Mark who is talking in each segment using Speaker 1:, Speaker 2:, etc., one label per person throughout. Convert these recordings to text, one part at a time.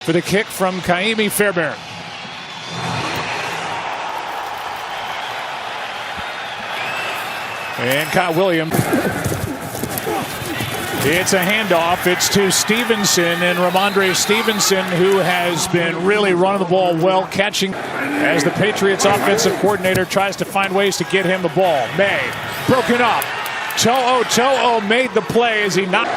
Speaker 1: For the kick from Kaimi Fairbairn. And Kyle Williams. It's a handoff. It's to Stevenson, and Ramondre Stevenson, who has been really running the ball well, catching as the Patriots offensive coordinator tries to find ways to get him the ball. Maye broken up. To'o made the play as he knocked.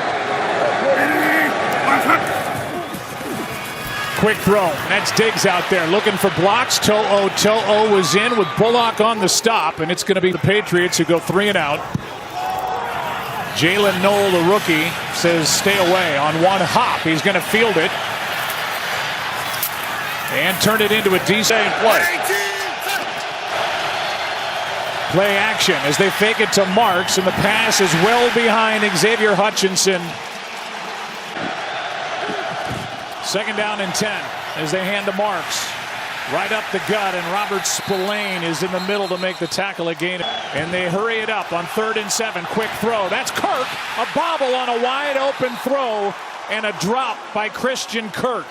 Speaker 1: Quick throw. That's Diggs out there looking for blocks. To'o was in with Bullock on the stop, and it's going to be the Patriots who go 3 and out. Jalen Noel, the rookie, says stay away on one hop. He's going to field it and turn it into a decent play. Play action as they fake it to Marks, and the pass is well behind Xavier Hutchinson. 2nd down and 10 as they hand to Marks. Right up the gut, and Robert Spillane is in the middle to make the tackle again. And they hurry it up on 3rd and 7. Quick throw. That's Kirk. A bobble on a wide open throw and a drop by Christian Kirk.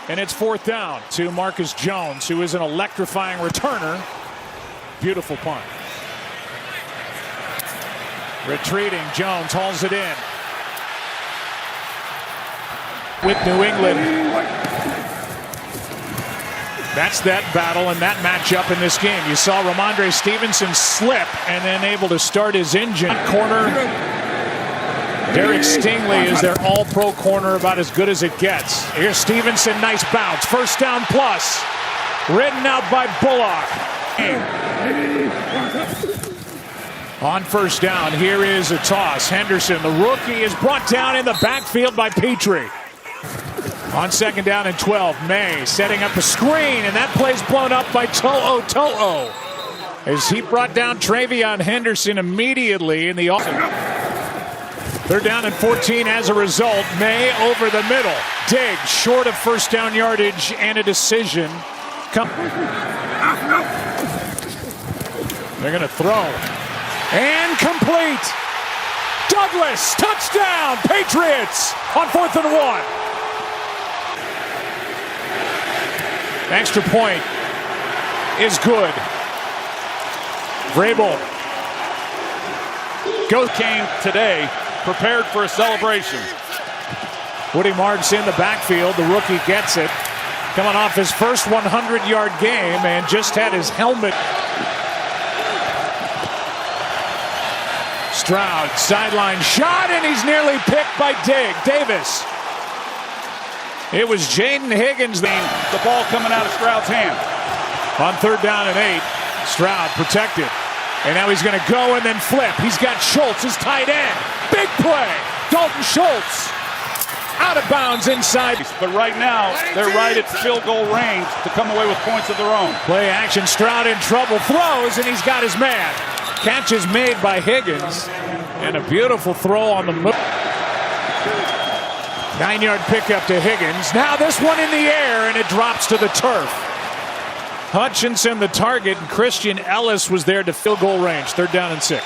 Speaker 1: And it's 4th down to Marcus Jones, who is an electrifying returner. Beautiful punt. Retreating, Jones hauls it in. With New England. That's that battle and that matchup in this game. You saw Ramondre Stevenson slip and then able to start his engine. Corner. Derek Stingley is their all-pro corner, about as good as it gets. Here's Stevenson, nice bounce. 1st down plus. Ridden out by Bullock. On 1st down, here is a toss. Henderson, the rookie, is brought down in the backfield by Petrie. On 2nd down and 12, Maye setting up a screen, and that play's blown up by To'o. As he brought down Travion Henderson immediately in the offense. 3rd down and 14 as a result. Maye over the middle. Diggs short of 1st down yardage and a decision. They're going to throw. And complete. Douglas, touchdown, Patriots on 4th and 1. Extra point is good. Vrabel came today prepared for a celebration. Woody Marks in the backfield. The rookie gets it. Coming off his first 100-yard game and just had his helmet. Stroud, sideline shot, and he's nearly picked by Davis. It was Jaden Higgins. The ball coming out of Stroud's hand. On 3rd down and 8, Stroud protected. And now he's going to go and then flip. He's got Schultz, his tight end. Big play. Dalton Schultz out of bounds inside. But right now, they're right at field goal range to come away with points of their own. Play action. Stroud in trouble. Throws, and he's got his man. Catch is made by Higgins. And a beautiful throw on the move. 9-yard pickup to Higgins. Now this one in the air, and it drops to the turf. Hutchinson the target, and Christian Ellis was there to field goal range. 3rd down and 6.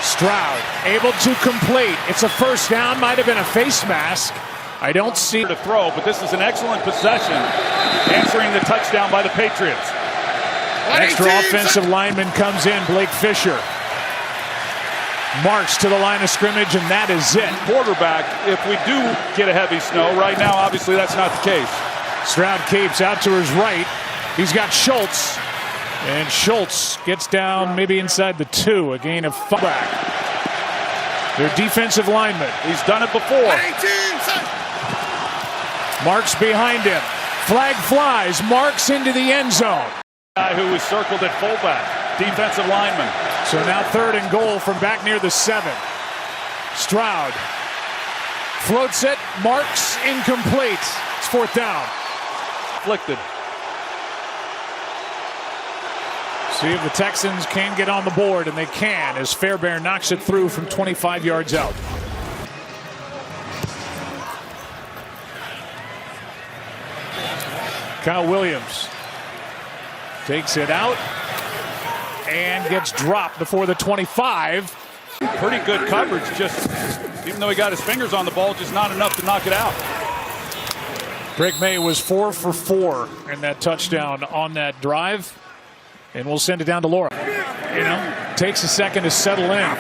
Speaker 1: Stroud able to complete. It's a 1st down. Might have been a face mask. I don't see to throw, but this is an excellent possession. Answering the touchdown by the Patriots. Extra offensive lineman comes in, Blake Fisher. Marks to the line of scrimmage, and that is it. Quarterback, if we do get a heavy snow, right now, obviously, that's not the case. Stroud keeps out to his right. He's got Schultz, and Schultz gets down maybe inside the 2, a gain of 5. Their defensive lineman. He's done it before. Marks behind him. Flag flies. Marks into the end zone. Guy who was circled at fullback. Defensive lineman. So now 3rd and goal from back near the 7. Stroud floats it. Marks incomplete. It's 4th down. Afflicted. See if the Texans can get on the board, and they can as Fairbairn knocks it through from 25 yards out. Kyle Williams takes it out and gets dropped before the 25. Pretty good coverage, just
Speaker 2: Even though he got his fingers on the ball, just not enough to knock it out.
Speaker 1: Drake Maye was 4 for 4 in that touchdown on that drive. And we'll send it down to Laura. Takes a second to settle in.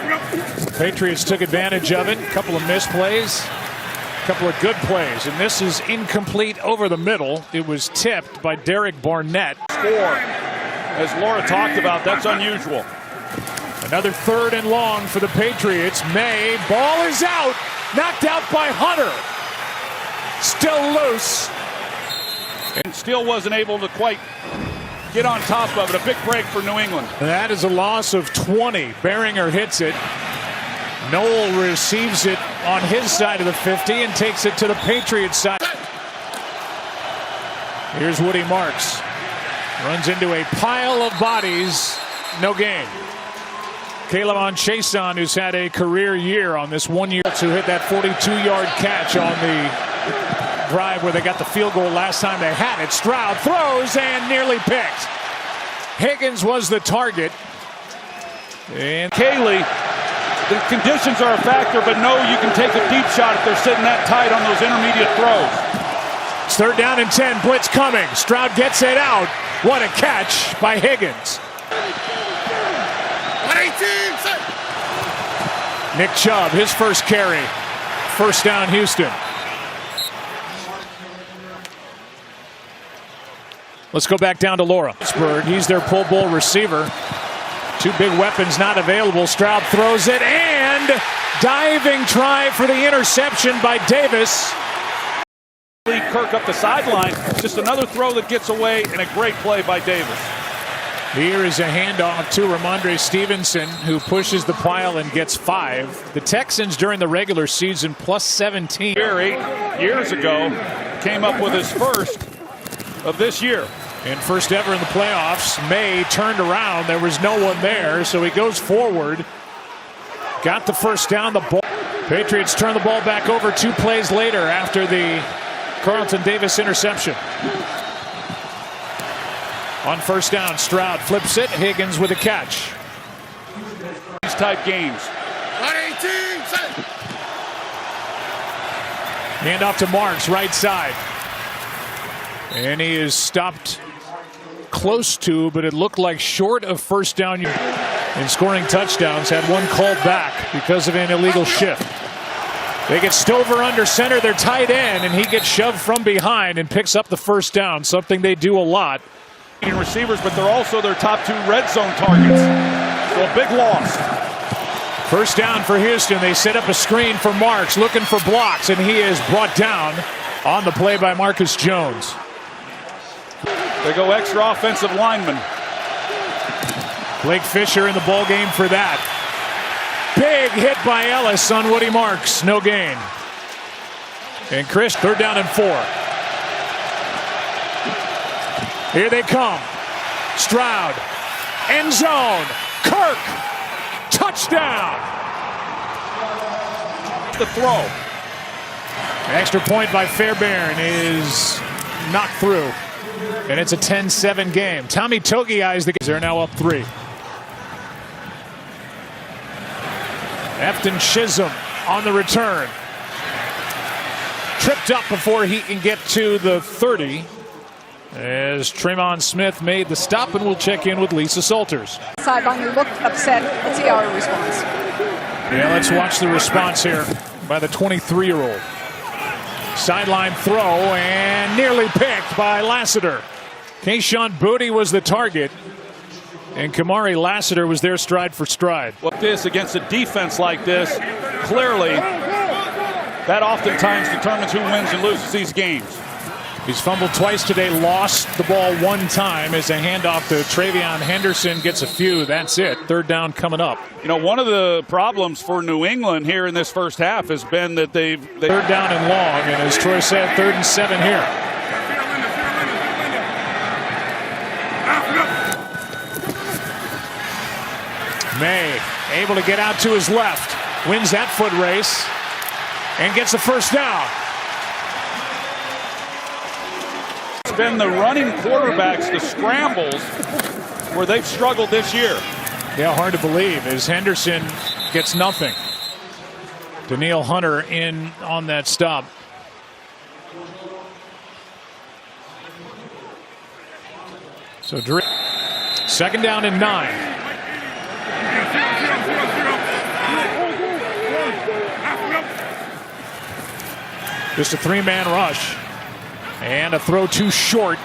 Speaker 1: Patriots took advantage of it. A couple of misplays. A couple of good plays. And this is incomplete over the middle. It was tipped by Derek Barnett.
Speaker 2: Score. As Laura talked about, that's unusual.
Speaker 1: Another 3rd and long for the Patriots. Maye, ball is out. Knocked out by Hunter. Still loose.
Speaker 2: And still wasn't able to quite get on top of it. A big break for New England.
Speaker 1: That is a loss of 20. Behringer hits it. Noel receives it on his side of the 50 and takes it to the Patriots side. Here's Woody Marks. Runs into a pile of bodies. No gain. Caleb Chason, who's had a career year on this 1 year, who hit that 42-yard catch on the drive where they got the field goal last time they had it. Stroud throws and nearly picked. Higgins was the target. And
Speaker 2: Kaylee, the conditions are a factor, but no, you can take a deep shot if they're sitting that tight on those intermediate throws.
Speaker 1: It's 3rd down and 10. Blitz coming. Stroud gets it out. What a catch by Higgins. 118. Nick Chubb, his first carry. 1st down, Houston. Let's go back down to Laura. Pittsburgh, he's their Pro Bowl receiver. 2 big weapons not available. Stroud throws it and diving try for the interception by Davis.
Speaker 2: Kirk up the sideline. Just another throw that gets away and a great play by Davis.
Speaker 1: Here is a handoff to Ramondre Stevenson, who pushes the pile and gets 5. The Texans during the regular season plus 17.
Speaker 2: 8 years ago came up with his first of this year.
Speaker 1: And first ever in the playoffs. Maye turned around. There was no one there, so he goes forward. Got the 1st down. The ball. Patriots turn the ball back over 2 plays later after the Carlton Davis interception. On 1st down, Stroud flips it. Higgins with a catch.
Speaker 2: These type games.
Speaker 3: 118.
Speaker 1: Hand off to Marks, right side. And he is stopped close to, but it looked like short of 1st down in scoring touchdowns. Had one called back because of an illegal shift. They get Stover under center, their tight end, and he gets shoved from behind and picks up the 1st down, something they do a lot.
Speaker 2: Receivers, but they're also their top 2 red zone targets. So a big loss.
Speaker 1: 1st down for Houston. They set up a screen for Marks, looking for blocks, and he is brought down on the play by Marcus Jones.
Speaker 2: They go extra offensive lineman.
Speaker 1: Blake Fisher in the ball game for that. Big hit by Ellis on Woody Marks. No gain. And Chris, 3rd down and 4. Here they come. Stroud. End zone. Kirk. Touchdown.
Speaker 2: The throw.
Speaker 1: An extra point by Fairbairn is knocked through. And it's a 10-7 game. Tommy Togiai's they're now up 3. Efton Chisholm on the return. Tripped up before he can get to the 30. As Tremon Smith made the stop, and we'll check in with Lisa Salters.
Speaker 4: Sideline, we looked upset. Let's see our response.
Speaker 1: Yeah, let's watch the response here by the 23-year-old. Sideline throw and nearly picked by Lassiter. Kayshawn Booty was the target, and Kamari Lassiter was there stride for stride.
Speaker 2: Well, this against a defense like this, clearly, that oftentimes determines who wins and loses these games.
Speaker 1: He's fumbled twice today, lost the ball 1 time as a handoff to Travion Henderson gets a few. That's it. 3rd down coming up.
Speaker 2: You know, one of the problems for New England here in this first half has been that they've
Speaker 1: 3rd down and long, and as Troy said, 3rd and 7 here. Maye able to get out to his left, wins that foot race, and gets a 1st down.
Speaker 2: It's been the running quarterbacks, the scrambles, where they've struggled this year.
Speaker 1: Yeah, hard to believe as Henderson gets nothing. Danielle Hunter in on that stop. So Drake, 2nd down and 9. Just a 3-man rush. And a throw too short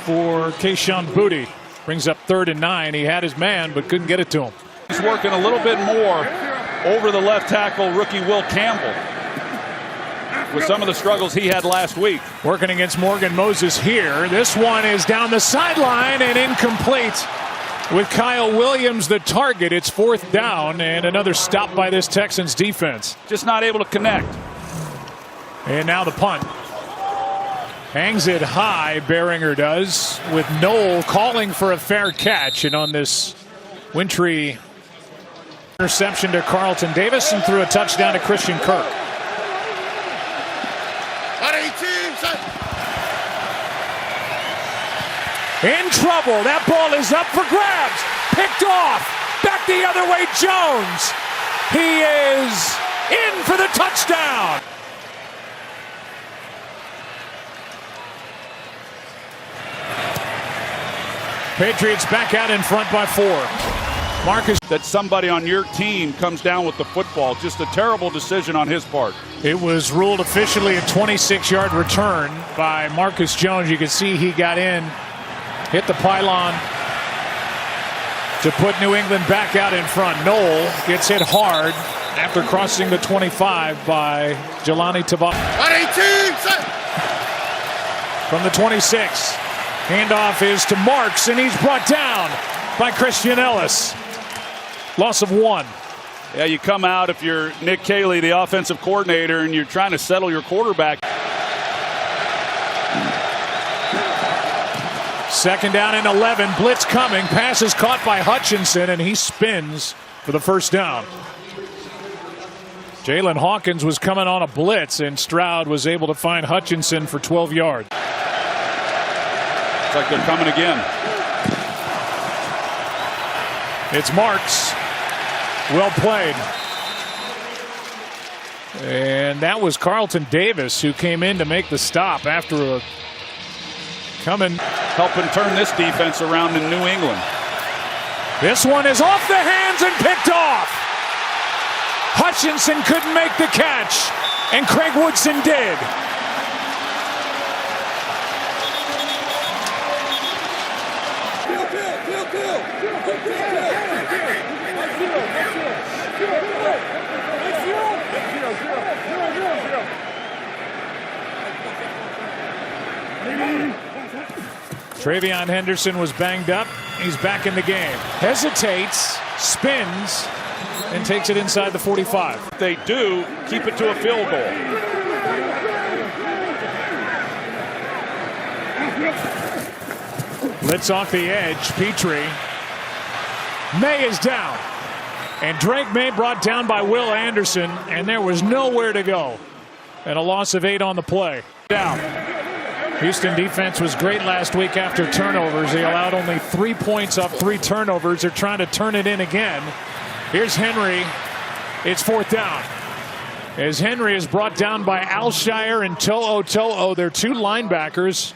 Speaker 1: for Kayshon Boutte. Brings up 3rd and 9. He had his man, but couldn't get it to him.
Speaker 2: He's working a little bit more over the left tackle, rookie Will Campbell, with some of the struggles he had last week.
Speaker 1: Working against Morgan Moses here. This one is down the sideline and incomplete. With Kyle Williams the target, it's 4th down and another stop by this Texans defense.
Speaker 2: Just not able to connect.
Speaker 1: And now the punt. Hangs it high, Behringer does, with Noel calling for a fair catch. And on this wintry interception to Carlton Davis and threw a touchdown to Christian Kirk. In trouble. That ball is up for grabs. Picked off. Back the other way, Jones. He is in for the touchdown. Patriots back out in front by 4. Marcus.
Speaker 2: That somebody on your team comes down with the football. Just a terrible decision on his part.
Speaker 1: It was ruled officially a 26-yard return by Marcus Jones. You can see he got in, hit the pylon to put New England back out in front. Noel gets hit hard after crossing the 25 by Jelani Tavai. From the 26. Handoff is to Marks, and he's brought down by Christian Ellis. Loss of 1.
Speaker 2: Yeah, you come out if you're Nick Caley, the offensive coordinator, and you're trying to settle your quarterback.
Speaker 1: 2nd down and 11. Blitz coming. Pass is caught by Hutchinson, and he spins for the 1st down. Jalen Hawkins was coming on a blitz, and Stroud was able to find Hutchinson for 12 yards.
Speaker 2: It's like they're coming again.
Speaker 1: It's Marks. Well played. And that was Carlton Davis who came in to make the stop after a
Speaker 2: helping turn this defense around in New England.
Speaker 1: This one is off the hands and picked off. Hutchinson couldn't make the catch, and Craig Woodson did. Travion Henderson was banged up. He's back in the game. Hesitates, spins, and takes it inside the 45.
Speaker 2: If they do, keep it to a field goal.
Speaker 1: Blitz off the edge. Petrie. Maye is down. And Drake Maye brought down by Will Anderson, and there was nowhere to go. And a loss of 8 on the play. Down. Houston defense was great last week after turnovers. They allowed only 3 points off 3 turnovers. They're trying to turn it in again. Here's Henry. It's 4th down. As Henry is brought down by Alshire and To'o. They're 2 linebackers.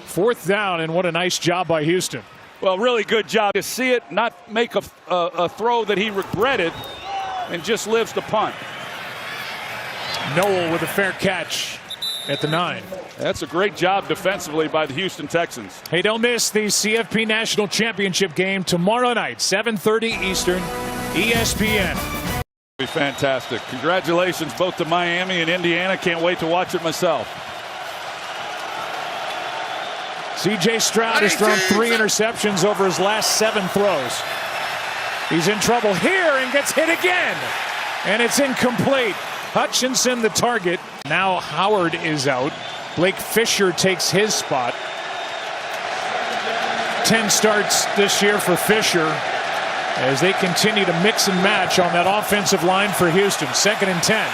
Speaker 1: 4th down, and what a nice job by Houston.
Speaker 2: Well, really good job to see it not make a throw that he regretted and just lives to punt.
Speaker 1: Noel with a fair catch at the 9.
Speaker 2: That's a great job defensively by the Houston Texans.
Speaker 1: Hey, don't miss the CFP National Championship game tomorrow night, 7:30 Eastern, ESPN.
Speaker 2: Be fantastic. Congratulations both to Miami and Indiana. Can't wait to watch it myself.
Speaker 1: C.J. Stroud has thrown 3 interceptions over his last 7 throws. He's in trouble here and gets hit again. And it's incomplete. Hutchinson the target. Now Howard is out. Blake Fisher takes his spot. 10 starts this year for Fisher as they continue to mix and match on that offensive line for Houston. 2nd and 10.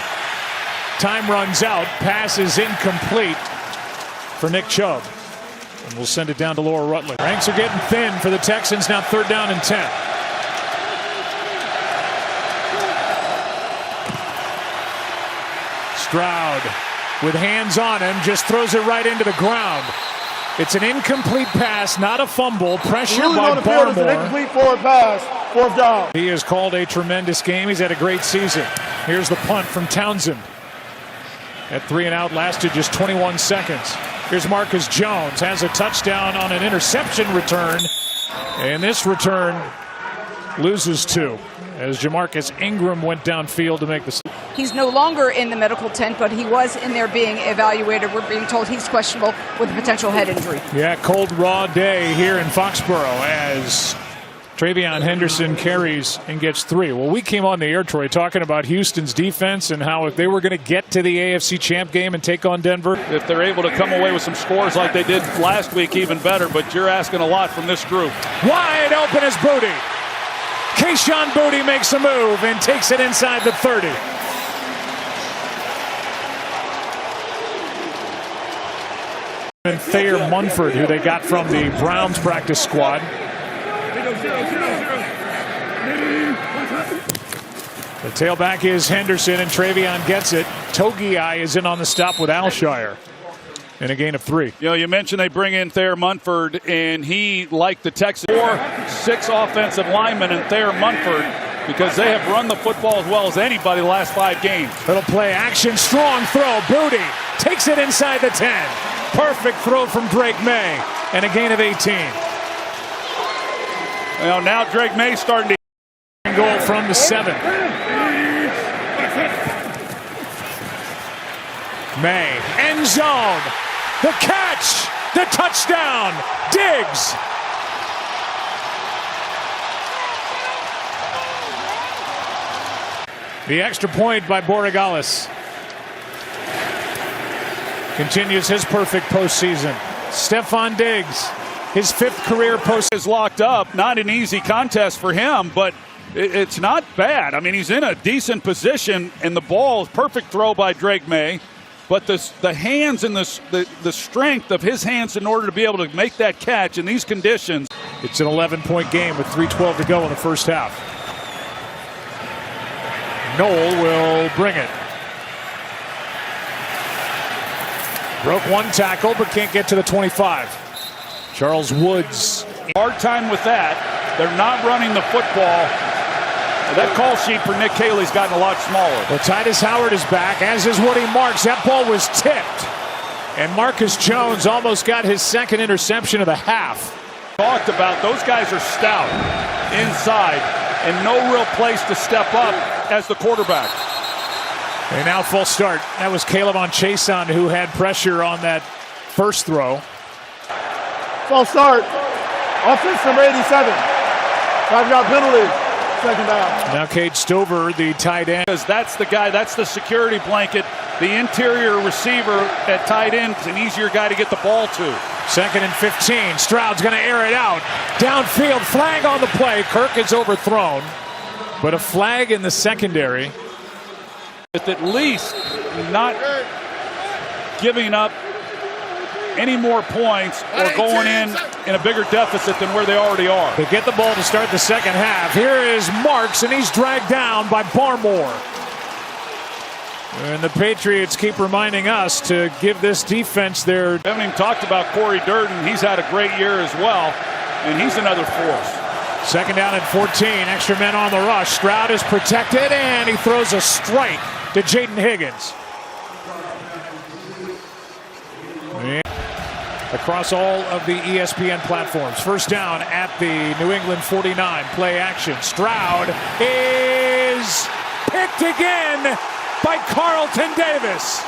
Speaker 1: Time runs out. Pass is incomplete for Nick Chubb. And we'll send it down to Laura Rutledge. Ranks are getting thin for the Texans. Now 3rd down and 10. Stroud with hands on him, just throws it right into the ground. It's an incomplete pass, not a fumble. Pressure by Barmore.
Speaker 3: It's an incomplete forward pass, 4th down.
Speaker 1: He has called a tremendous game. He's had a great season. Here's the punt from Townsend. That 3 and out lasted just 21 seconds. Here's Marcus Jones, has a touchdown on an interception return. And this return loses 2 as Jamarcus Ingram went downfield to make the.
Speaker 4: He's no longer in the medical tent, but he was in there being evaluated. We're being told he's questionable with a potential head injury.
Speaker 1: Yeah, cold, raw day here in Foxborough as Travion Henderson carries and gets 3. Well, we came on the air, Troy, talking about Houston's defense and how if they were going to get to the AFC Champ game and take on Denver.
Speaker 2: If they're able to come away with some scores like they did last week, even better. But you're asking a lot from this group.
Speaker 1: Wide open is Booty. Kayshon Booty makes a move and takes it inside the 30. And Thayer Munford, who they got from the Browns practice squad. The tailback is Henderson, and Travion gets it. Togiai is in on the stop with Alshire. And a gain of 3.
Speaker 2: You know, you mentioned they bring in Thayer Munford, and he, like the Texans, 6 offensive linemen and Thayer Munford, because they have run the football as well as anybody the last 5 games.
Speaker 1: Little play action, strong throw. Booty takes it inside the 10. Perfect throw from Drake Maye, and a gain of 18.
Speaker 2: Well, now Drake Maye starting to
Speaker 1: goal from the 7. Maye, end zone. The catch, the touchdown, Diggs. The extra point by Borregales. Continues his perfect postseason. Stephon Diggs, his 5th career postseason.
Speaker 2: Is locked up. Not an easy contest for him, but it's not bad. I mean, he's in a decent position, and the ball is perfect throw by Drake Maye. But the hands and the strength of his hands in order to be able to make that catch in these conditions.
Speaker 1: It's an 11-point game with 3:12 to go in the first half. Noel will bring it. Broke 1 tackle, but can't get to the 25. Charles Woods.
Speaker 2: Hard time with that. They're not running the football. That call sheet for Nick Caley's gotten a lot smaller.
Speaker 1: Well, Titus Howard is back, as is Woody Marks. That ball was tipped. And Marcus Jones almost got his 2nd interception of the half.
Speaker 2: Talked about, those guys are stout inside and no real place to step up as the quarterback.
Speaker 1: And now full start. That was Caleb on Chason who had pressure on that first throw.
Speaker 3: Full start. Offense number 87. 5-yard penalty. 2nd down.
Speaker 1: Now Cade Stover, the tight end.
Speaker 2: Because that's the guy, that's the security blanket. The interior receiver at tight end is an easier guy to get the ball to.
Speaker 1: 2nd and 15. Stroud's going to air it out. Downfield, flag on the play. Kirk is overthrown. But a flag in the secondary.
Speaker 2: With at least not giving up any more points or going in a bigger deficit than where they already are.
Speaker 1: They get the ball to start the second half. Here is Marks, and he's dragged down by Barmore. And the Patriots keep reminding us to give this defense their...
Speaker 2: We haven't even talked about Corey Durden. He's had a great year as well, and he's another force.
Speaker 1: 2nd down and 14. Extra men on the rush. Stroud is protected, and he throws a strike to Jaden Higgins. Across all of the ESPN platforms. 1st down at the New England 49. Play action. Stroud is picked again by Carlton Davis.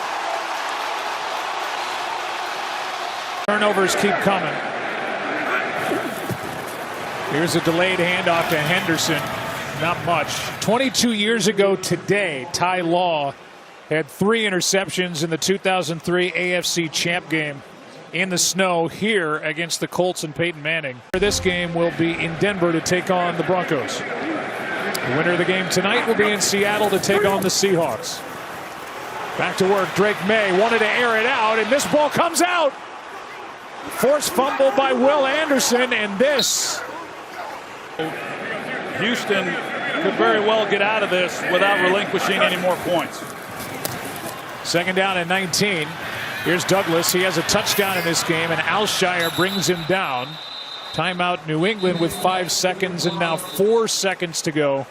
Speaker 1: Turnovers keep coming. Here's a delayed handoff to Henderson. Not much. 22 years ago today, Ty Law had 3 interceptions in the 2003 AFC Champ game in the snow here against the Colts and Peyton Manning. This game will be in Denver to take on the Broncos. The winner of the game tonight will be in Seattle to take on the Seahawks. Back to work. Drake Maye wanted to air it out, and this ball comes out. Forced fumble by Will Anderson, and this.
Speaker 2: Houston could very well get out of this without relinquishing any more points.
Speaker 1: Second down and 19. Here's Douglas. He has a touchdown in this game, and Alshire brings him down. Timeout New England with 5 seconds and now 4 seconds to go.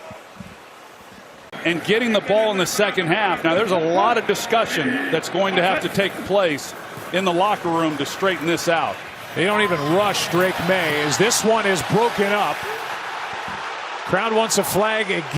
Speaker 2: And getting the ball in the second half. Now there's a lot of discussion that's going to have to take place in the locker room to straighten this out.
Speaker 1: They don't even rush Drake Maye as this one is broken up. Crowd wants a flag again.